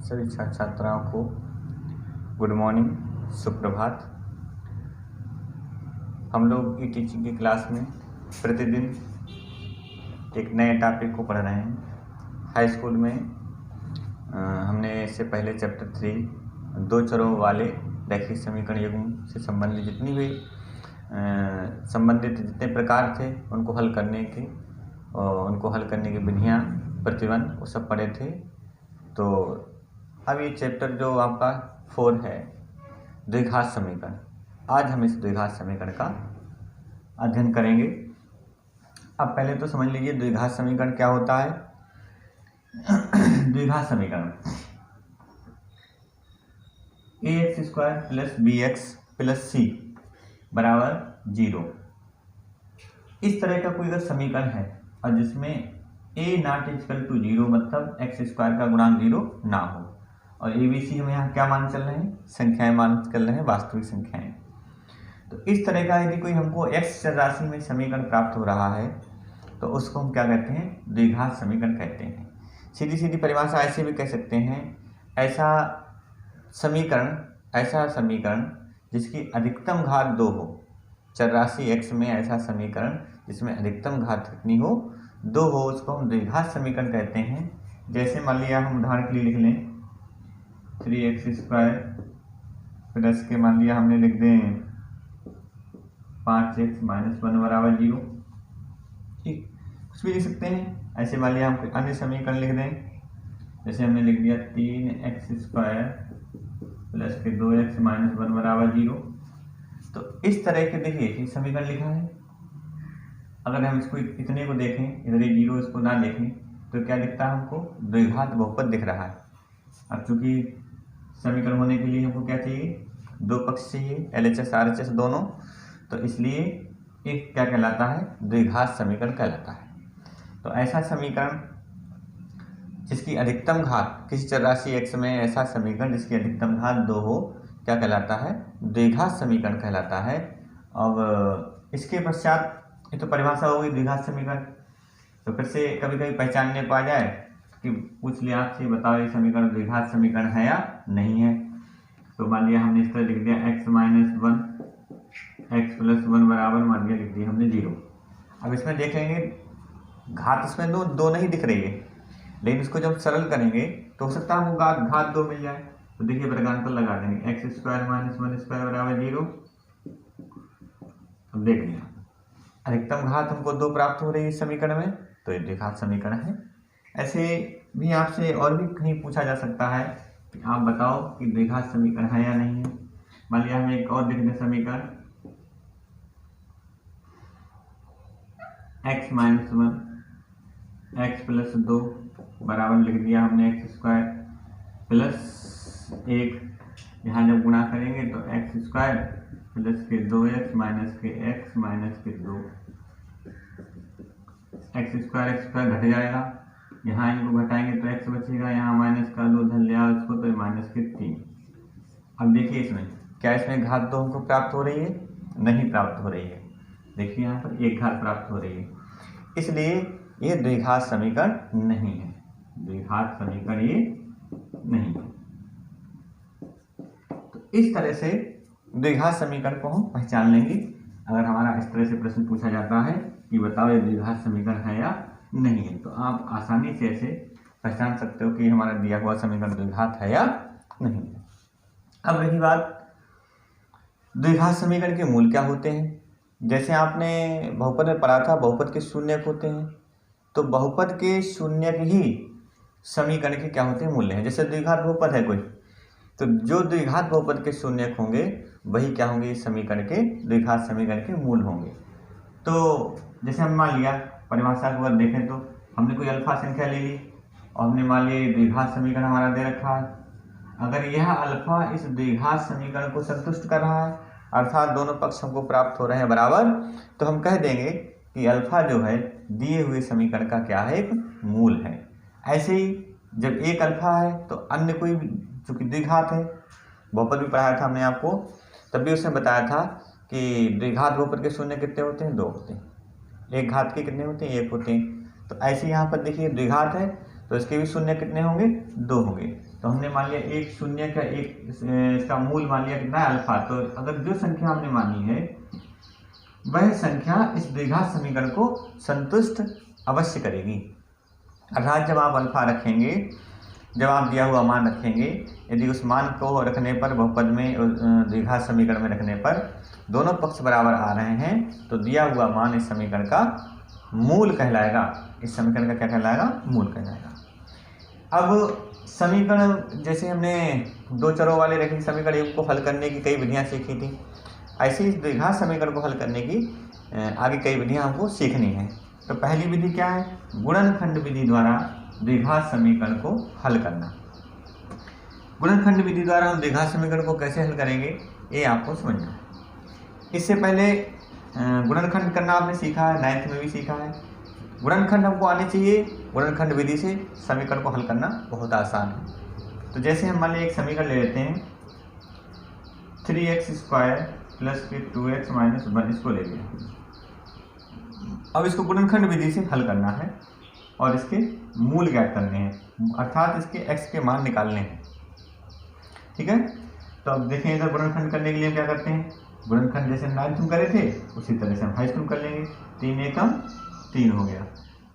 सभी छात्र छात्राओं को गुड मॉर्निंग, सुप्रभात। हम लोग ई टीचिंग की क्लास में प्रतिदिन एक नए टॉपिक को पढ़ रहे हैं। हाई स्कूल में हमने इससे पहले चैप्टर 3 दो चरों वाले रैखिक समीकरण युग्म से संबंधित जितने प्रकार थे उनको हल करने की विधियाँ, प्रतिबंध वो सब पढ़े थे। तो अब ये चैप्टर जो आपका 4 है, द्विघात समीकरण। आज हम इस द्विघात समीकरण का अध्ययन करेंगे। अब पहले तो समझ लीजिए द्विघात समीकरण क्या होता है। द्विघात समीकरण ax² + bx + c = 0। इस तरह का कोई अगर समीकरण है और जिसमें a ≠ 0 मतलब x² का गुणांक 0 ना हो, और ABC हम यहाँ क्या मान चल रहे हैं, संख्याएं मान चल रहे हैं, वास्तविक संख्याएं। तो इस तरह का यदि कोई हमको x चर राशि में समीकरण प्राप्त हो रहा है तो उसको हम क्या कहते हैं, द्विघात समीकरण कहते हैं। सीधी सीधी परिभाषा ऐसे भी कह सकते हैं, ऐसा समीकरण जिसकी अधिकतम घात 2 हो। चर राशि x में ऐसा समीकरण जिसमें अधिकतम घात कितनी हो, 2 हो, उसको हम द्विघात समीकरण कहते हैं। जैसे मान लिया हम उदाहरण के लिए लिख लें 3x² प्लस के मान लिया हमने लिख दें 5x - 1 = 0। ठीक, कुछ भी लिख सकते हैं। ऐसे मान लिया हम कोई अन्य समीकरण लिख दें, जैसे हमने लिख दिया 3x² प्लस के 2x - 1 = 0। तो इस तरह के देखिए समीकरण लिखा है। अगर हम इसको इतने को देखें, इधर ही 0 इसको ना देखें तो क्या दिखता है हमको, द्विघात बहुपद दिख रहा है। अब चूंकि समीकरण होने के लिए हमको क्या चाहिए, दो पक्ष चाहिए, LHS RHS दोनों। तो इसलिए एक क्या कहलाता है, द्विघात समीकरण कहलाता है। तो ऐसा समीकरण जिसकी अधिकतम घात किसी चर राशि x में, ऐसा समीकरण जिसकी अधिकतम घात 2 हो, क्या कहलाता है, द्विघात समीकरण कहलाता है। अब इसके पश्चात ये तो परिभाषा हो गई द्विघात समीकरण। तो फिर से कभी कभी पहचानने पा जाए कि पूछ लिया आपसे, बताओ ये समीकरण द्विघात समीकरण है या नहीं है। तो मान लिया हमने इस तरह लिख दिया x - 1 x + 1 बराबर मान लिया लिख दिया हमने 0। अब इसमें देखेंगे घात इसमें दो नहीं दिख रही है, लेकिन इसको जब सरल करेंगे तो हो सकता है हमको घात 2 मिल जाए। तो देखिए वर्गांतर लगा देंगे, x² - 1² = 0। अब देख लिया अधिकतम घात हमको 2 प्राप्त हो रही है इस समीकरण में, तो ये द्विघात समीकरण है। ऐसे भी आपसे और भी कहीं पूछा जा सकता है कि आप बताओ कि द्विघात समीकरण है या नहीं है। मान लिया हमें एक और लिख दें समीकरण x - 1 x + 2 बराबर लिख दिया हमने x² + 1। यहाँ जब गुणा करेंगे तो x² प्लस के 2x माइनस के x माइनस के 2, x² घट जाएगा। यहाँ इनको घटाएंगे तो x बचेगा, यहाँ माइनस का 2 धन लिया उसको तो माइनस के 3। अब देखिए इसमें क्या, इसमें घात 2 हमको प्राप्त हो रही है, नहीं प्राप्त हो रही है। देखिए यहाँ पर एक घात प्राप्त हो रही है, इसलिए ये द्विघात समीकरण नहीं है, द्विघात समीकरण ये नहीं है। तो इस तरह से द्विघात समीकरण को हम पहचान लेंगे। अगर हमारा इस तरह से प्रश्न पूछा जाता है कि बताओ ये द्विघात समीकरण है या नहीं है, तो आप आसानी से ऐसे पहचान सकते हो कि हमारा दिया हुआ समीकरण द्विघात है या नहीं है। अब रही बात द्विघात समीकरण के मूल क्या होते हैं। जैसे आपने बहुपद में पढ़ा था, बहुपद के शून्यक होते हैं, तो बहुपद के शून्यक ही समीकरण के क्या होते हैं, मूल्य हैं। जैसे द्विघात बहुपद है कोई, तो जो द्विघात बहुपद के शून्यक होंगे वही क्या होंगे, इस समीकरण के, द्विघात समीकरण के मूल होंगे। तो जैसे हम मान लिया परिभाषा को अगर देखें तो हमने कोई अल्फा संख्या ले ली और हमने मान लिया द्विघात समीकरण हमारा दे रखा है। अगर यह अल्फा इस द्विघात समीकरण को संतुष्ट कर रहा है, अर्थात दोनों पक्ष हमको प्राप्त हो रहे हैं बराबर, तो हम कह देंगे कि अल्फा जो है दिए हुए समीकरण का क्या है, एक मूल है। ऐसे ही जब एक अल्फा है तो अन्य कोई चूंकि द्विघात है, बहुपद भी पढ़ाया था हमने आपको, तब भी उसने बताया था कि द्विघात बहुपद के शून्य कितने होते हैं, 2 होते हैं। एक घात के कितने होते हैं, 1 होते हैं। तो ऐसे यहाँ पर देखिए द्विघात है तो इसके भी शून्य कितने होंगे, 2 होंगे। तो हमने मान लिया एक शून्य का एक इसका मूल मान लिया कितना है, अल्फा। तो अगर जो संख्या हमने मानी है वह संख्या इस द्विघात समीकरण को संतुष्ट अवश्य करेगी। अर्थात जब आप अल्फा रखेंगे, जब आप दिया हुआ मान रखेंगे, यदि उस मान को रखने पर बहुपद में द्विघात समीकरण में रखने पर दोनों पक्ष बराबर आ रहे हैं तो दिया हुआ मान इस समीकरण का मूल कहलाएगा। इस समीकरण का क्या कहलाएगा, मूल कहलाएगा। अब समीकरण जैसे हमने दो चरों वाले रैखिक समीकरण को हल करने की कई विधियां सीखी थी, ऐसे ही द्विघात समीकरण को हल करने की आगे कई विधियां हमको सीखनी है। तो पहली विधि क्या है, गुणनखंड विधि द्वारा द्विघात समीकरण को हल करना। गुणनखंड विधि द्वारा हम द्विघात समीकरण को कैसे हल करेंगे ये आपको समझना है। इससे पहले गुणनखंड करना आपने सीखा है, 9th में भी सीखा है। गुणनखंड हमको आने चाहिए। गुणनखंड विधि से समीकरण को हल करना बहुत आसान है। तो जैसे हम मान लीजिए एक समीकरण ले लेते हैं, 3x² प्लस 2x माइनस 1, इसको ले लिया। अब इसको गुणनखंड विधि से हल करना है और इसके मूल ज्ञात करने हैं, अर्थात इसके x के मान निकालने हैं। ठीक है, तो अब देखें इधर गुणनखंड करने के लिए क्या करते हैं, गुणनखंड जैसे 9th में करे थे उसी तरह से हम हाई स्कूल कर लेंगे। 3 एकम 3 हो गया।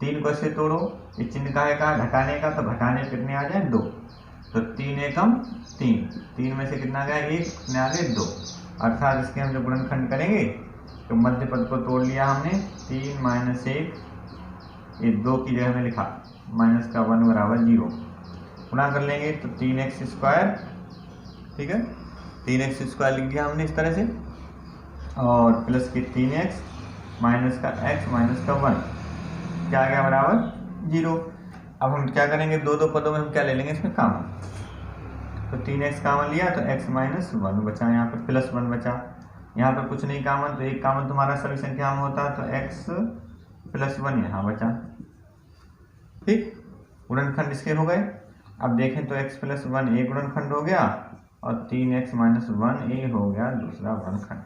3 को ऐसे तोड़ो, ये चिन्ह का है कहा घटाने का, तो घटाने कितने आ जाए 2। तो 3 एकम 3, 3 में से कितना आ गया 1, कितने आ गए 2। अर्थात इसके हम जब गुणनखंड करेंगे तो मध्य पद को तोड़ लिया हमने, 3 माइनस 1, ये 2 की जगह में लिखा माइनस का 1 बराबर 0। गुणा कर लेंगे तो 3x², ठीक है, 3x² लिख दिया हमने इस तरह से, और प्लस के 3x माइनस का x माइनस का 1 क्या आ गया बराबर 0। अब हम क्या करेंगे, दो पदों में हम क्या ले लेंगे इसमें कामन, तो 3x कामन लिया तो x माइनस 1 बचा, यहाँ पर प्लस 1 बचा, यहाँ पर कुछ नहीं कामन, तो एक कामन तुम्हारा सभी संख्या में होता है, तो x प्लस 1 यहाँ बचा। ठीक, गुणनखंड इसके हो गए। अब देखें तो x प्लस 1 एक गुणनखंड हो गया और 3x माइनस 1 ये हो गया दूसरा गुणनखंड।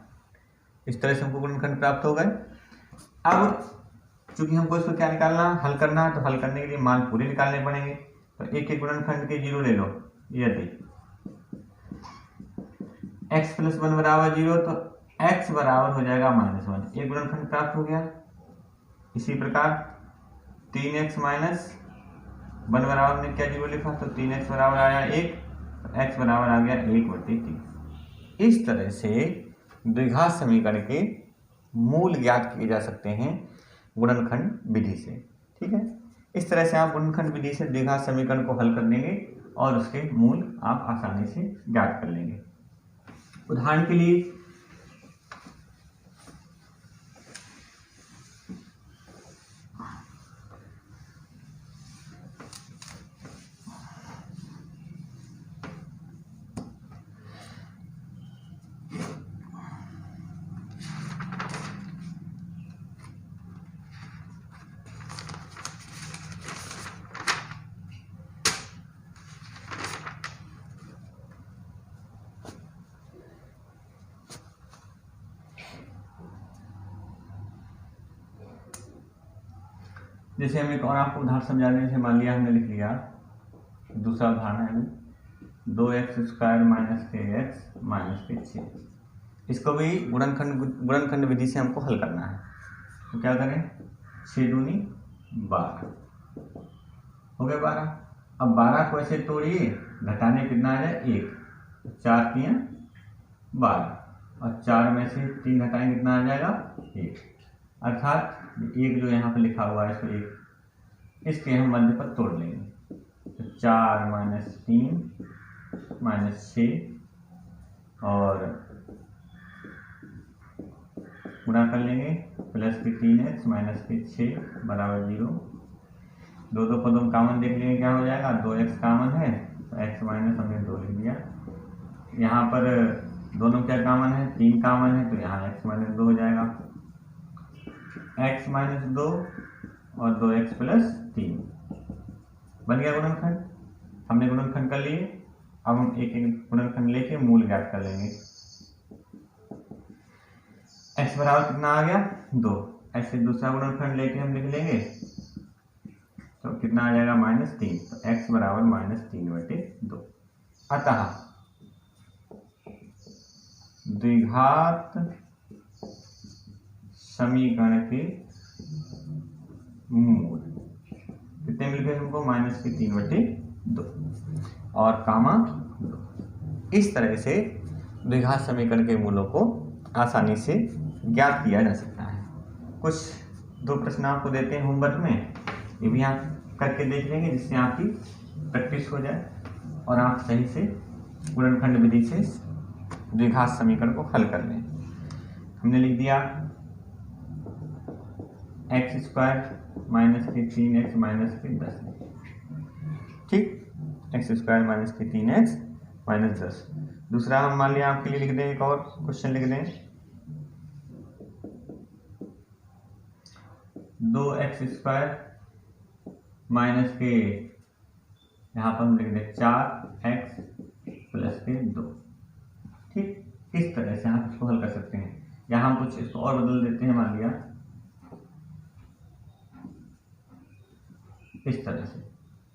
इस तरह से हमको गुणनखंड प्राप्त हो गए। अब चूंकि हमको इसको क्या निकालना, हल करना है, तो हल करने के लिए मान पूरे निकालने पड़ेंगे। तो एक एक गुणनखंड के 0 ले लो। यदि x प्लस 1 बराबर 0 तो x बराबर हो जाएगा -1, एक गुणनखंड प्राप्त हो गया। इसी प्रकार 3x माइनस 1 बराबर ने क्या 0 लिखा, तो 3x बराबर आया 1, तो x बराबर आ गया 1/3। इस तरह से द्विघात समीकरण के मूल ज्ञात किए जा सकते हैं गुणनखंड विधि से। ठीक है, इस तरह से आप गुणनखंड विधि से द्विघात समीकरण को हल कर लेंगे और उसके मूल आप आसानी से ज्ञात कर लेंगे। उदाहरण के लिए जैसे हम एक और आपको उदाहरण समझा दें, जैसे मान लिया हमने लिख लिया दूसरा उदाहरण है 2x² माइनस के x माइनस के 6। इसको भी गुणनखंड विधि से हमको हल करना है। तो क्या करें, 6 दूनी 12 हो गए 12। अब 12 को ऐसे तोड़िए, घटाने कितना आ जाए 1, 4 3 12 और 4 में से 3 घटाएं कितना आ जाएगा 1। अर्थात एक जो यहाँ पे लिखा हुआ है इसको 1, इसके हम मध्य पद तोड़ लेंगे। तो 4 माइनस 3 माइनस 6 और गुणा कर लेंगे, प्लस के 3x माइनस के 6 बराबर 0। दो पदों में कामन देख लेंगे क्या हो जाएगा, 2x कामन है तो x माइनस हमने 2 लिख दिया। यहाँ पर दोनों क्या कामन है, 3 कामन है, तो यहाँ x माइनस 2 हो जाएगा, x माइनस 2 और 2x प्लस 3 बन गया गुणनखंड। हमने गुणनखंड कर लिए। अब हम एक एक गुणनखंड लेके मूल ज्ञात कर लेंगे। x बराबर कितना आ गया 2, ऐसे दूसरा गुणनखंड लेके हम लिख लेंगे। तो कितना आ जाएगा -3, तो x बराबर -3/2। अतः द्विघात समीकरण के मूल कितने मिल गए हमको -3/2 और कामा 2। इस तरह से द्विघात समीकरण के मूलों को आसानी से ज्ञात किया जा सकता है। कुछ 2 प्रश्न आपको देते हैं होमवर्क में, ये भी आप करके देख लेंगे जिससे आपकी प्रैक्टिस हो जाए और आप सही से गुणनखंड विधि से द्विघात समीकरण को हल कर लें। हमने लिख दिया x² - 3x - 10, ठीक, x² - 3x - 10। दूसरा हम मान लिया आपके लिए लिख दें, एक और क्वेश्चन लिख दें 2x² - यहाँ पर हम लिख दें 4x + 2, ठीक। इस तरह से आप इसको हल कर सकते हैं। यहाँ हम कुछ इसको और बदल देते हैं, मान लिया इस तरह से।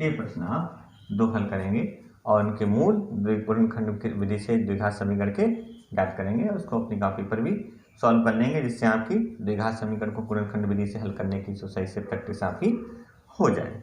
ये प्रश्न आप 2 हल करेंगे और उनके मूल गुणनखंड की विधि से द्विघात समीकरण के ज्ञात करेंगे और उसको अपनी कॉपी पर भी सॉल्व कर लेंगे, जिससे आपकी द्विघात समीकरण को गुणनखंड विधि से हल करने की सही से प्रैक्टिस आपकी हो जाए।